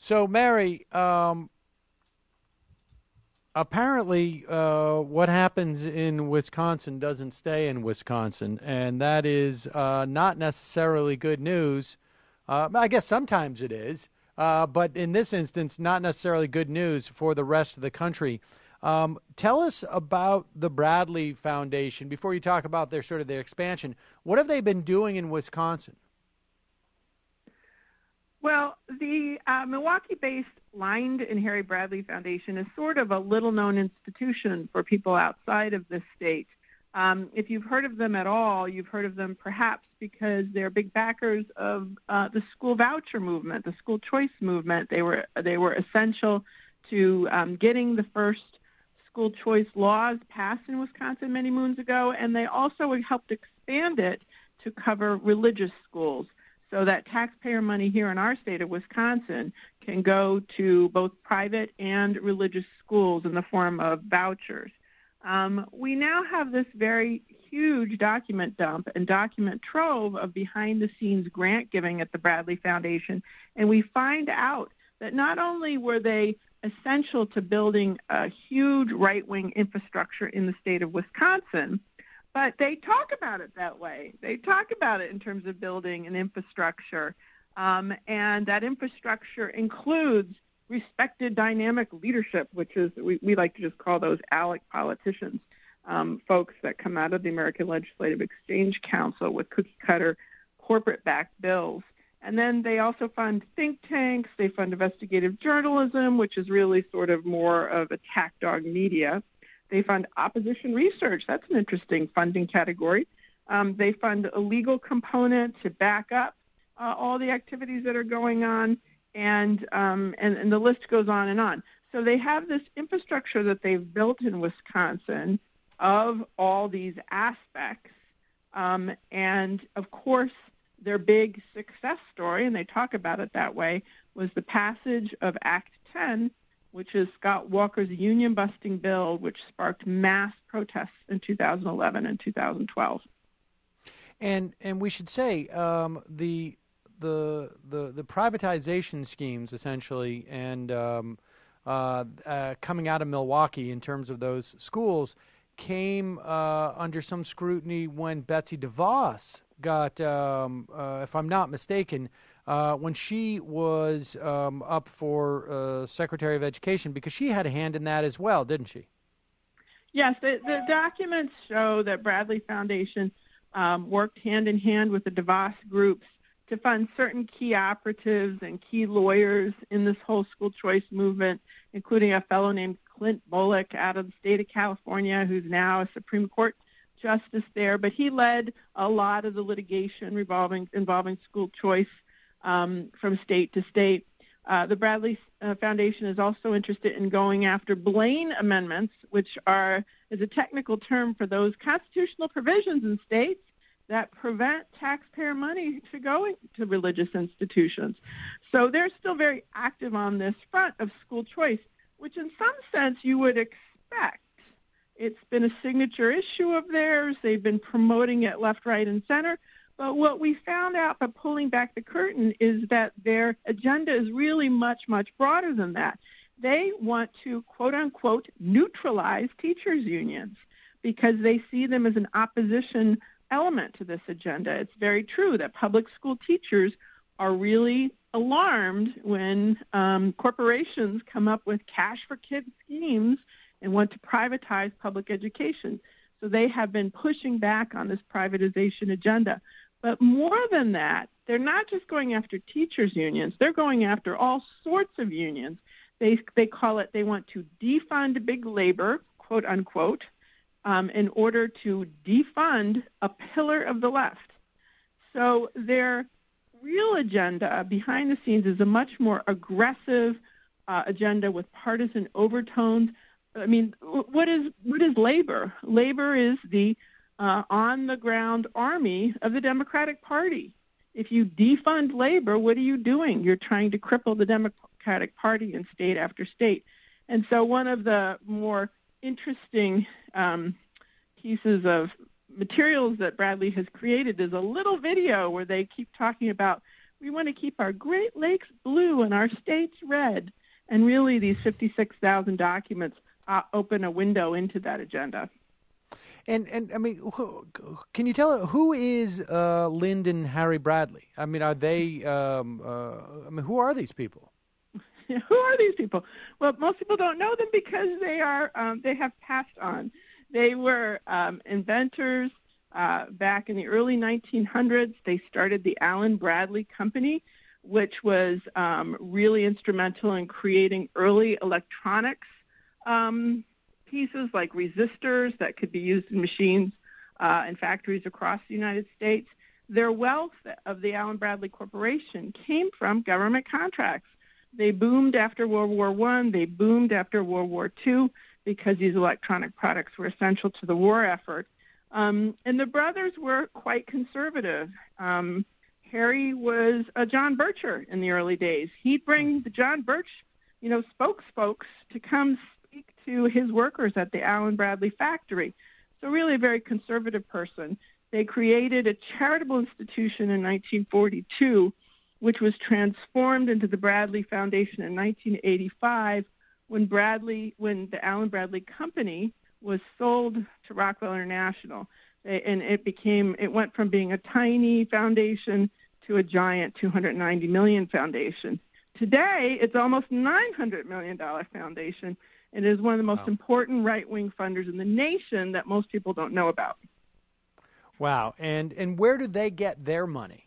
So, Mary, apparently, what happens in Wisconsin doesn't stay in Wisconsin, and that is not necessarily good news. I guess sometimes it is, but in this instance, not necessarily good news for the rest of the country. Tell us about the Bradley Foundation before you talk about their expansion. What have they been doing in Wisconsin? Well, the Milwaukee-based Lined and Harry Bradley Foundation is sort of a little-known institution for people outside of the state. If you've heard of them at all, you've heard of them perhaps because they're big backers of the school voucher movement, the school choice movement. They were essential to getting the first school choice laws passed in Wisconsin many moons ago, and they also helped expand it to cover religious schools, so that taxpayer money here in our state of Wisconsin can go to both private and religious schools in the form of vouchers. We now have this very huge document dump and document trove of behind-the-scenes grant giving at the Bradley Foundation, and we find out that not only were they essential to building a huge right-wing infrastructure in the state of Wisconsin, but they talk about it that way. They talk about it in terms of building an infrastructure, and that infrastructure includes respected dynamic leadership, which is, we like to just call those ALEC politicians, folks that come out of the American Legislative Exchange Council with cookie-cutter corporate-backed bills. And then they also fund think tanks. They fund investigative journalism, which is really sort of more of attack dog media. They fund opposition research. That's an interesting funding category. They fund a legal component to back up all the activities that are going on, and the list goes on and on. So they have this infrastructure that they've built in Wisconsin of all these aspects, and of course their big success story, and they talk about it that way, was the passage of Act 10, which is Scott Walker's union-busting bill, which sparked mass protests in 2011 and 2012. And we should say the privatization schemes essentially, and coming out of Milwaukee in terms of those schools came under some scrutiny when Betsy DeVos got, if I'm not mistaken, when she was up for Secretary of Education, because she had a hand in that as well, didn't she? Yes, the documents show that Bradley Foundation worked hand in hand with the DeVos groups to fund certain key operatives and key lawyers in this whole school choice movement, including a fellow named Clint Bolick out of the state of California, who's now a Supreme Court justice there. But he led a lot of the litigation involving school choice from state to state. The Bradley Foundation is also interested in going after Blaine amendments, which is a technical term for those constitutional provisions in states that prevent taxpayer money to go to religious institutions. So they're still very active on this front of school choice, which in some sense you would expect. It's been a signature issue of theirs. They've been promoting it left, right, and center. But what we found out by pulling back the curtain is that their agenda is really much, much broader than that. They want to, quote unquote, neutralize teachers' unions because they see them as an opposition element to this agenda. It's very true that public school teachers are really alarmed when corporations come up with cash for kids schemes and want to privatize public education. So they have been pushing back on this privatization agenda. But more than that, they're not just going after teachers' unions. They're going after all sorts of unions. They call it, they want to defund big labor, quote unquote, in order to defund a pillar of the left. So their real agenda behind the scenes is a much more aggressive agenda with partisan overtones. I mean, what is labor? Labor is the on-the-ground army of the Democratic Party. If you defund labor, what are you doing? You're trying to cripple the Democratic Party in state after state. And so one of the more interesting pieces of materials that Bradley has created is a little video where they keep talking about We want to keep our Great Lakes blue and our states red. And really, these 56,000 documents open a window into that agenda. And I mean, can you tell who is Lyndon Harry Bradley? I mean, are they? I mean, who are these people? Who are these people? Well, most people don't know them because they have passed on. They were inventors back in the early 1900s. They started the Allen Bradley Company, which was really instrumental in creating early electronics pieces like resistors that could be used in machines in factories across the United States. Their wealth of the Allen Bradley Corporation came from government contracts. They boomed after World War I. They boomed after World War II because these electronic products were essential to the war effort. And the brothers were quite conservative. Harry was a John Bircher in the early days. He'd bring the John Birch, spokes to come speak to his workers at the Allen Bradley factory. So really a very conservative person. They created a charitable institution in 1942, which was transformed into the Bradley Foundation in 1985 when the Allen Bradley Company was sold to Rockwell International. And it went from being a tiny foundation to a giant $290 million foundation. Today, it's almost $900 million foundation. It is one of the most important right-wing funders in the nation that most people don't know about. Wow. And where did they get their money?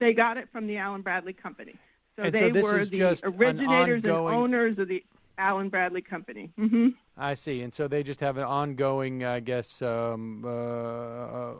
They got it from the Allen Bradley Company. So and they so were the originators and owners of the Allen Bradley Company. Mm-hmm. I see. And so they just have an ongoing, I guess, pile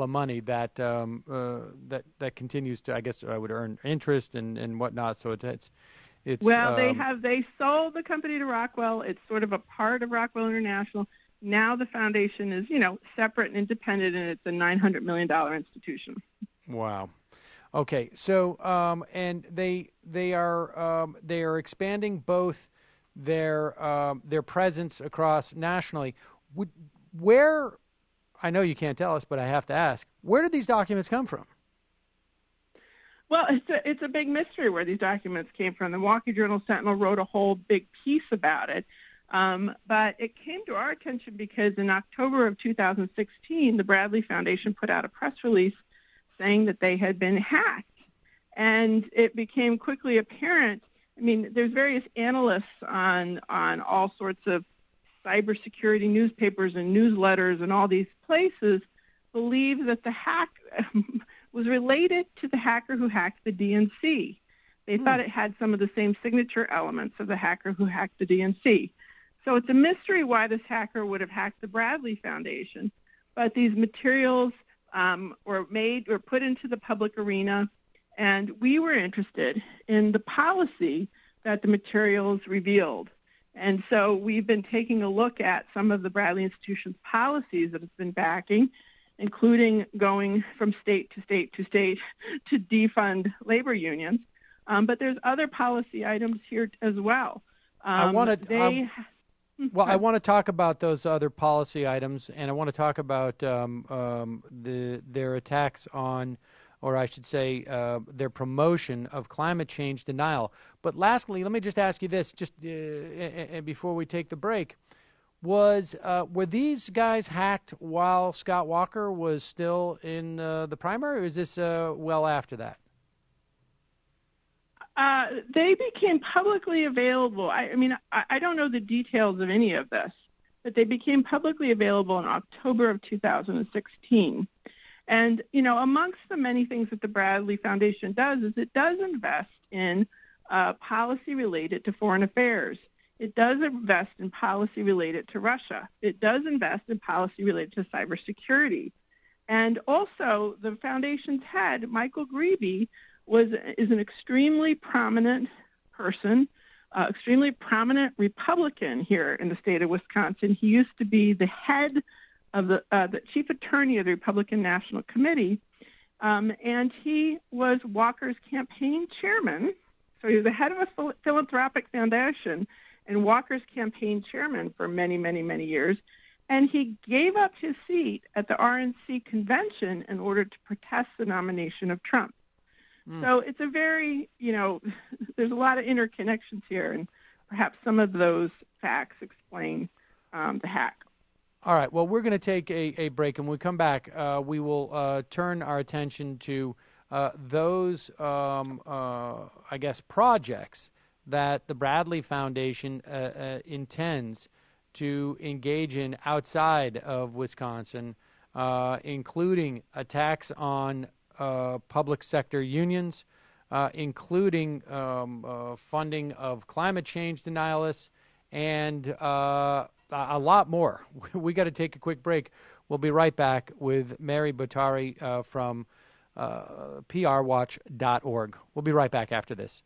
of money that that continues to, I guess, I would earn interest and whatnot. So it's well, they sold the company to Rockwell. It's sort of a part of Rockwell International. Now the foundation is, separate and independent, and it's a $900 million institution. Wow. Okay. So and they are expanding both their presence across nationally. Where, I know you can't tell us, but I have to ask, where did these documents come from? Well, it's a big mystery where these documents came from. The Milwaukee Journal-Sentinel wrote a whole big piece about it. But it came to our attention because in October of 2016, the Bradley Foundation put out a press release saying that they had been hacked. And it became quickly apparent. I mean, there's various analysts on all sorts of cybersecurity newspapers and newsletters and all these places believe that the hack was related to the hacker who hacked the DNC. They thought it had some of the same signature elements of the hacker who hacked the DNC. So it's a mystery why this hacker would have hacked the Bradley Foundation. But these materials were put into the public arena, and we were interested in the policy that the materials revealed. And so we've been taking a look at some of the Bradley Institution's policies that it's been backing, including going from state to state to state to defund labor unions. But there's other policy items here as well. I want to talk about those other policy items, and I want to talk about their attacks on, or I should say, their promotion of climate change denial. But lastly, let me just ask you this, just before we take the break. Were these guys hacked while Scott Walker was still in the primary, or is this well after that? They became publicly available. I don't know the details of any of this, but they became publicly available in October of 2016. And, amongst the many things that the Bradley Foundation does is it does invest in policy related to foreign affairs. It does invest in policy related to Russia. It does invest in policy related to cybersecurity. And also, the foundation's head, Michael Grebe, is an extremely prominent person, extremely prominent Republican here in the state of Wisconsin. He used to be the head of the chief attorney of the Republican National Committee, and he was Walker's campaign chairman. So he was the head of a philanthropic foundation and Walker's campaign chairman for many, many, many years. And he gave up his seat at the RNC convention in order to protest the nomination of Trump. So it's a very, there's a lot of interconnections here, and perhaps some of those facts explain the hack. All right. Well, we're going to take a break, and when we come back, we will turn our attention to those, I guess, projects that the Bradley Foundation intends to engage in outside of Wisconsin, including attacks on public sector unions, including funding of climate change denialists, and a lot more. We got to take a quick break. We'll be right back with Mary Bottari from PRWatch.org. We'll be right back after this.